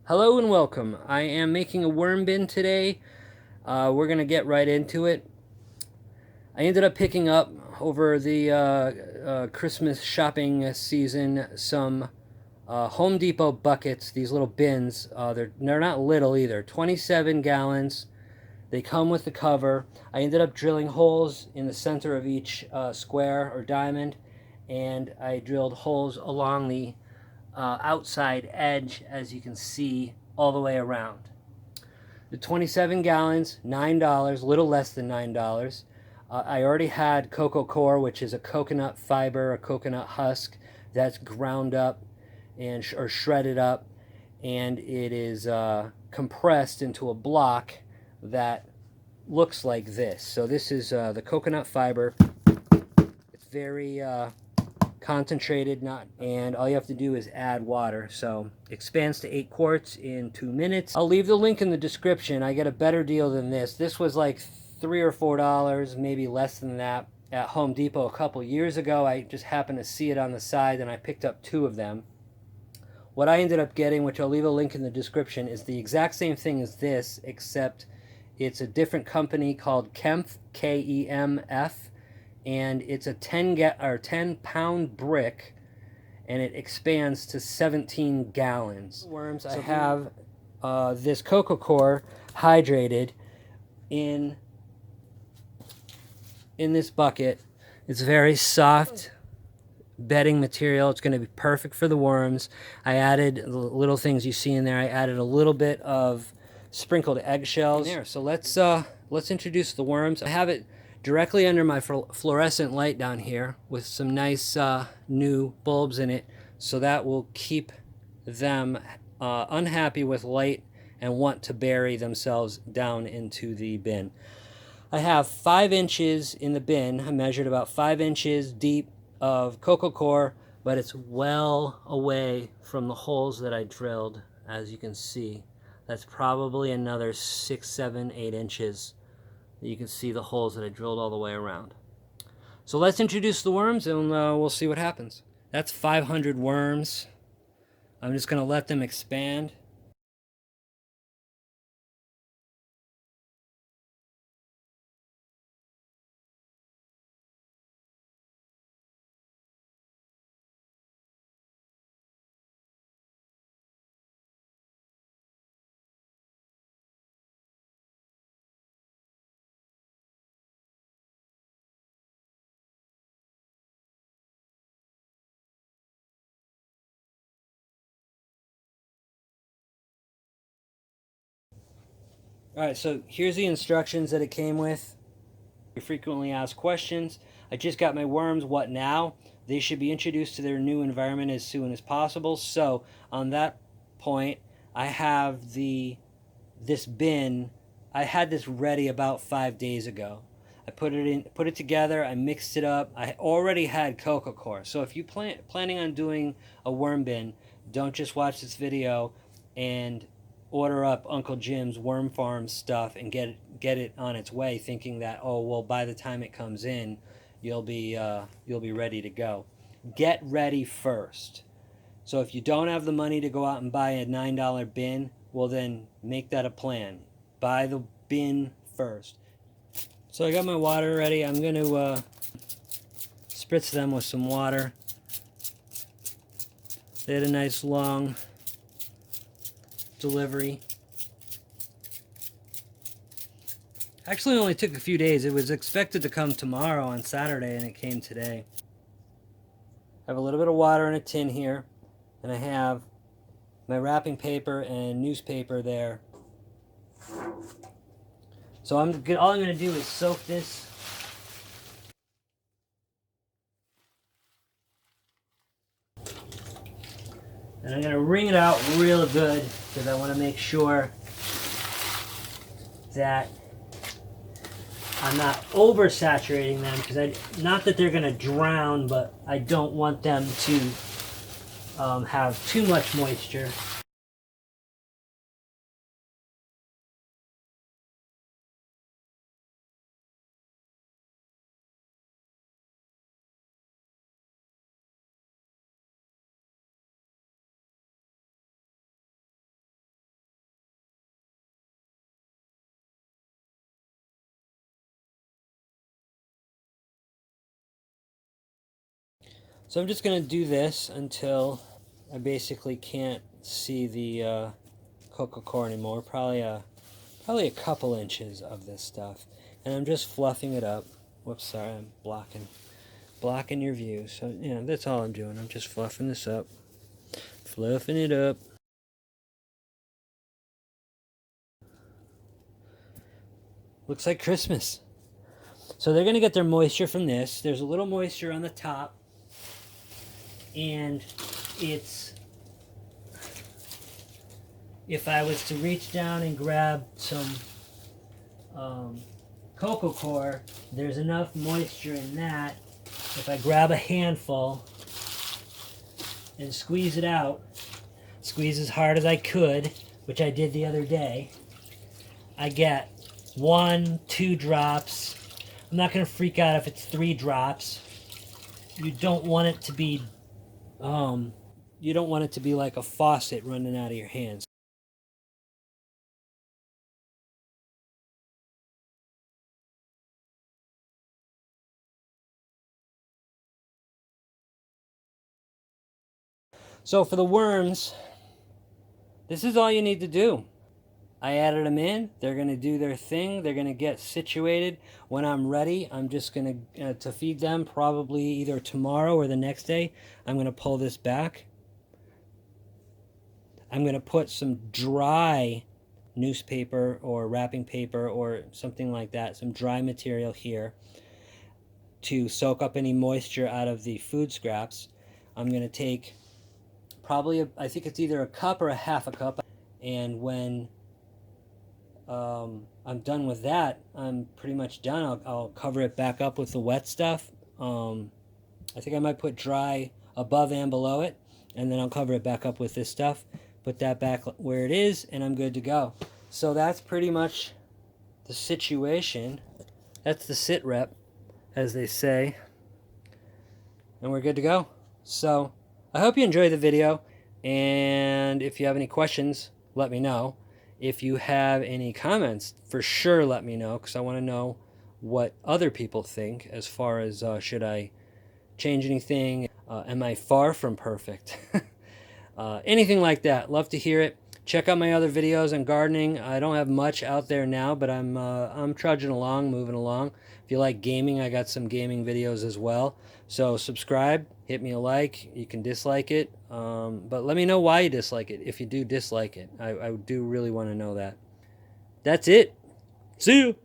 Hello and welcome. I am making a worm bin today. We're going to get right into it. I ended up picking up over the Christmas shopping season some Home Depot buckets, these little bins. They're not little either, 27 gallons. They come with the cover. I ended up drilling holes in the center of each square or diamond, and I drilled holes along the outside edge, as you can see, all the way around. The 27 gallons, $9, a little less than $9. I already had cocoa core, which is a coconut fiber, a coconut husk that's ground up and or shredded up, and it is compressed into a block that looks like this. So this is the coconut fiber. It's very concentrated, not, and all you have to do is add water. So expands to 8 quarts in 2 minutes. I'll leave the link in the description. I get a better deal than this. This was like $3 or $4, maybe less than that, at Home Depot a couple years ago. I just happened to see it on the side and I picked up 2 of them. What I ended up getting, which I'll leave a link in the description, is the exact same thing as this, except it's a different company called Kemf, Kemf, and it's a 10 pound brick, and it expands to 17 gallons. Worms, I have this cocoa core hydrated in this bucket. It's very soft bedding material. It's going to be perfect for the worms. I added the little things you see in there. I added a little bit of sprinkled eggshells in there. So let's introduce the worms. I have it directly under my fluorescent light down here with some nice new bulbs in it, so that will keep them unhappy with light and want to bury themselves down into the bin. I have 5 inches in the bin. I measured about 5 inches deep of cocoa core, but it's well away from the holes that I drilled, as you can see. That's probably another 6, 7, 8 inches. You can see the holes that I drilled all the way around. So let's introduce the worms and we'll see what happens. That's 500 worms. I'm just going to let them expand. All right, so here's the instructions that it came with. Frequently asked questions. I just got my worms. What now? They should be introduced to their new environment as soon as possible. So on that point, I have this bin. I had this ready about 5 days ago. I put it together. I mixed it up. I already had cocoa core. So if you planning on doing a worm bin, don't just watch this video and order up Uncle Jim's worm farm stuff and get it on its way, thinking that, oh well, by the time it comes in, you'll be ready to go. Get ready first. So if you don't have the money to go out and buy a $9 bin, well then make that a plan. Buy the bin first. So I got my water ready. I'm going to spritz them with some water. They had a nice long delivery. Actually, it only took a few days. It was expected to come tomorrow on Saturday, and it came today. I have a little bit of water in a tin here, and I have my wrapping paper and newspaper there. So all I'm going to do is soak this. And I'm going to wring it out real good because I want to make sure that I'm not oversaturating them, because not that they're going to drown, but I don't want them to have too much moisture. So I'm just going to do this until I basically can't see the cocoa core anymore. Probably a couple inches of this stuff. And I'm just fluffing it up. Whoops, sorry, I'm blocking your view. So, yeah, that's all I'm doing. I'm just fluffing this up. Fluffing it up. Looks like Christmas. So they're going to get their moisture from this. There's a little moisture on the top. And it's... if I was to reach down and grab some cocoa core, there's enough moisture in that. If I grab a handful and squeeze it out, squeeze as hard as I could, which I did the other day, I get 1, 2 drops. I'm not going to freak out if it's 3 drops. You don't want it to be like a faucet running out of your hands. So for the worms, this is all you need to do. I added them in. They're going to do their thing. They're going to get situated. When I'm ready, I'm just going to feed them probably either tomorrow or the next day. I'm going to pull this back. I'm going to put some dry newspaper or wrapping paper or something like that, some dry material here to soak up any moisture out of the food scraps. I'm going to take probably, I think it's either a cup or a half a cup. And when I'm done with that, I'm pretty much done. I'll cover it back up with the wet stuff. I think I might put dry above and below it, and then I'll cover it back up with this stuff, put that back where it is, and I'm good to go. So that's pretty much the situation. That's the sit rep, as they say, and we're good to go. So I hope you enjoyed the video, and if you have any questions, let me know. If you have any comments, for sure let me know, because I want to know what other people think as far as should I change anything? Am I far from perfect? Anything like that. Love to hear it. Check out my other videos on gardening. I don't have much out there now, but I'm trudging along, moving along. If you like gaming, I got some gaming videos as well. So subscribe, hit me a like. You can dislike it, but let me know why you dislike it. If you do dislike it, I do really want to know that. That's it. See you.